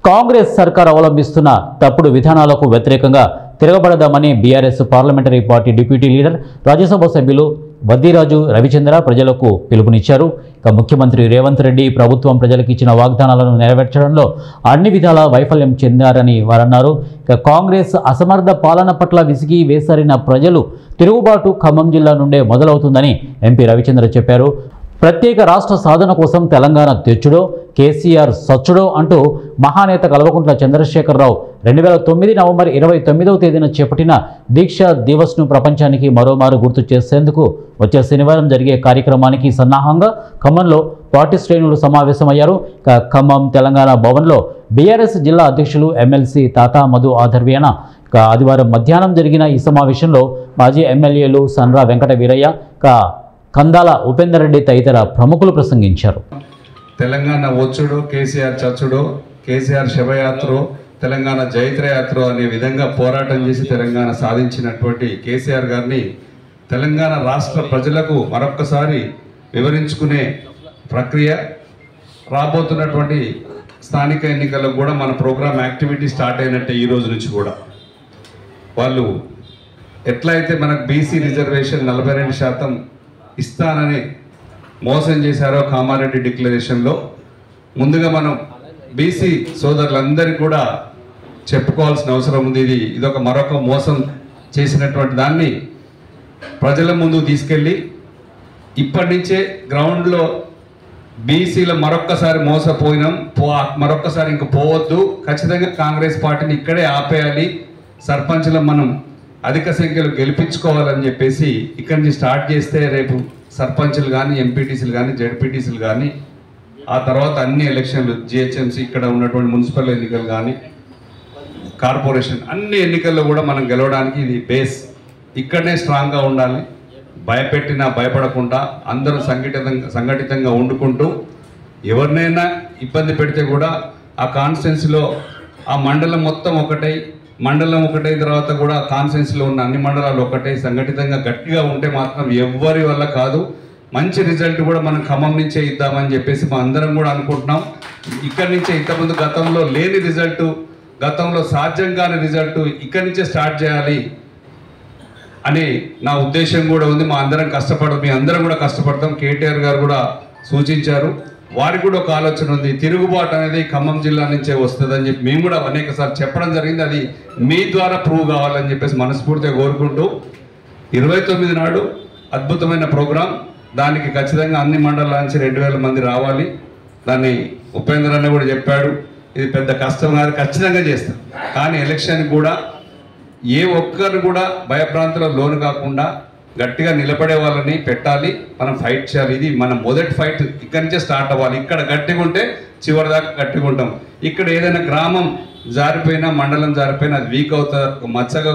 కాంగ్రెస్ సర్కార్ అవలంబిస్తున్న తప్పుడు విధానాలకు వ్యతిరేకంగా తిరగబడదామని BRS parliamentary party deputy leader Rajya Sabha సభ్యులు వద్దిరాజు రవిచంద్ర ప్రజలకు పిలుపునిచ్చారు. ఇక ముఖ్యమంత్రి రేవంత్ రెడ్డి ప్రభుత్వం ప్రజలకు ఇచ్చిన వాగ్దానాలను నెరవేర్చడంలో అన్ని విధాల వైఫల్యం చెందారని వారన్నారు. ఇక కాంగ్రెస్ అసమర్థ పాలన పట్ల విసిగి వేసారిన ప్రజలు తిరుగుబాటు ఖమ్మం జిల్లా నుండే మొదలవుతుందని ఎంపీ రవిచంద్ర చెప్పారు. ప్రత్యేక రాష్ట్ర సాధన కోసం తెలంగాణ తెచ్చుడో కేసీఆర్ సచ్చుడో అంటూ మహానేత కల్వకుంట్ల చంద్రశేఖరరావు 2009 నవంబర్ 29వ తేదీన చేపట్టిన దీక్షా దివస్ను ప్రపంచానికి మరోమారు గుర్తు చేసేందుకు వచ్చే శనివారం జరిగే కార్యక్రమానికి సన్నాహంగా ఖమ్మంలో పార్టీ శ్రేణులు సమావేశమయ్యారు. ఖమ్మం తెలంగాణ భవన్లో బీఆర్ఎస్ జిల్లా అధ్యక్షులు ఎమ్మెల్సీ తాతా మధు ఆధ్వర్యాన ఆదివారం మధ్యాహ్నం జరిగిన ఈ సమావేశంలో మాజీ ఎమ్మెల్యేలు సన్రా వెంకట వీరయ్య, కందాల ఉపేందర్ రెడ్డి తదితర ప్రముఖులు ప్రసంగించారు. తెలంగాణ వచ్చుడో కేసీఆర్ చచ్చుడో, కేసీఆర్ శవయాత్రో, తెలంగాణ జైత్రయాత్ర అనే విధంగా పోరాటం చేసి తెలంగాణ సాధించినటువంటి కేసీఆర్ గారిని తెలంగాణ రాష్ట్ర ప్రజలకు మరొక్కసారి వివరించుకునే ప్రక్రియ రాబోతున్నటువంటి స్థానిక ఎన్నికలకు కూడా మన ప్రోగ్రామ్ యాక్టివిటీ స్టార్ట్ అయినట్టే. ఈ రోజు నుంచి కూడా వాళ్ళు ఎట్లయితే మనకు బీసీ రిజర్వేషన్ 42% ఇస్తానని మోసం చేశారో కామారెడ్డి డిక్లరేషన్లో, ముందుగా మనం బీసీ సోదరులందరికీ కూడా చెప్పుకోవాల్సిన అవసరం ఉంది. ఇదొక మరొక మోసం చేసినటువంటి దాన్ని ప్రజల ముందు తీసుకెళ్ళి ఇప్పటి నుంచే గ్రౌండ్లో బీసీలో మరొక్కసారి మోసపోయినాం, మరొక్కసారి ఇంక పోవద్దు, ఖచ్చితంగా కాంగ్రెస్ పార్టీని ఇక్కడే ఆపేయాలి, సర్పంచ్లో మనం అధిక సంఖ్యలో గెలిపించుకోవాలని చెప్పేసి ఇక్కడి నుంచి స్టార్ట్ చేస్తే రేపు సర్పంచ్లు కానీ, ఎంపీటీసీలు కానీ, జెడ్పీటీసీలు కానీ, ఆ తర్వాత అన్ని ఎలక్షన్లు జిహెచ్ఎంసీ ఇక్కడ ఉన్నటువంటి మున్సిపల్ ఎన్నికలు కానీ, కార్పొరేషన్ అన్ని ఎన్నికల్లో కూడా మనం గెలవడానికి ఇది బేస్. ఇక్కడనే స్ట్రాంగ్గా ఉండాలి, భయపెట్టినా భయపడకుండా అందరూ సంఘటితంగా వండుకుంటూ ఎవరినైనా ఇబ్బంది పెడితే కూడా ఆ కాన్స్టిట్యున్సీలో ఆ మండలం మొత్తం ఒకటై, మండలం ఒకటైన తర్వాత కూడా కాన్స్టిట్యున్సీలో ఉన్న అన్ని మండలాలు ఒకటే సంఘటితంగా గట్టిగా ఉంటే మాత్రం ఎవ్వరి వల్ల కాదు. మంచి రిజల్ట్ కూడా మనం ఖమ్మం నుంచే ఇద్దామని చెప్పేసి మా అందరం కూడా అనుకుంటున్నాం. ఇక్కడి నుంచే ఇంతకుముందు గతంలో లేని రిజల్ట్, గతంలో సాధ్యం కాని రిజల్ట్ ఇక్కడి నుంచే స్టార్ట్ చేయాలి అని నా ఉద్దేశం కూడా ఉంది. మీ అందరం కూడా కష్టపడతాం. కేటీఆర్ గారు కూడా సూచించారు, వారికి కూడా ఒక ఆలోచన ఉంది. తిరుగుబాటు అనేది ఖమ్మం జిల్లా నుంచే వస్తుందని చెప్పి మేము కూడా అనేకసార్లు చెప్పడం జరిగింది. అది మీ ద్వారా ప్రూవ్ కావాలని చెప్పేసి మనస్ఫూర్తిగా కోరుకుంటూ 29 నాడు అద్భుతమైన ప్రోగ్రాం, దానికి ఖచ్చితంగా అన్ని మండలాల నుంచి 2000 మంది రావాలి. దాన్ని ఉపేంద్ర అన్న కూడా చెప్పాడు, ఇది పెద్ద కష్టం కాదు, ఖచ్చితంగా చేస్తాం. కానీ ఎలక్షన్ కూడా ఏ ఒక్కరు కూడా భయప్రాంతాలకు లోను కాకుండా గట్టిగా నిలబడే వాళ్ళని పెట్టాలి, మనం ఫైట్ చేయాలి. ఇది మన మొదటి ఫైట్ ఇక్కడి నుంచే స్టార్ట్ అవ్వాలి. ఇక్కడ గట్టిగా ఉంటే చివరి దాకా గట్టిగా ఉంటాం. ఇక్కడ ఏదైనా గ్రామం జారిపోయినా, మండలం జారిపోయినా అది వీక్ అవుతుంది, మచ్చగా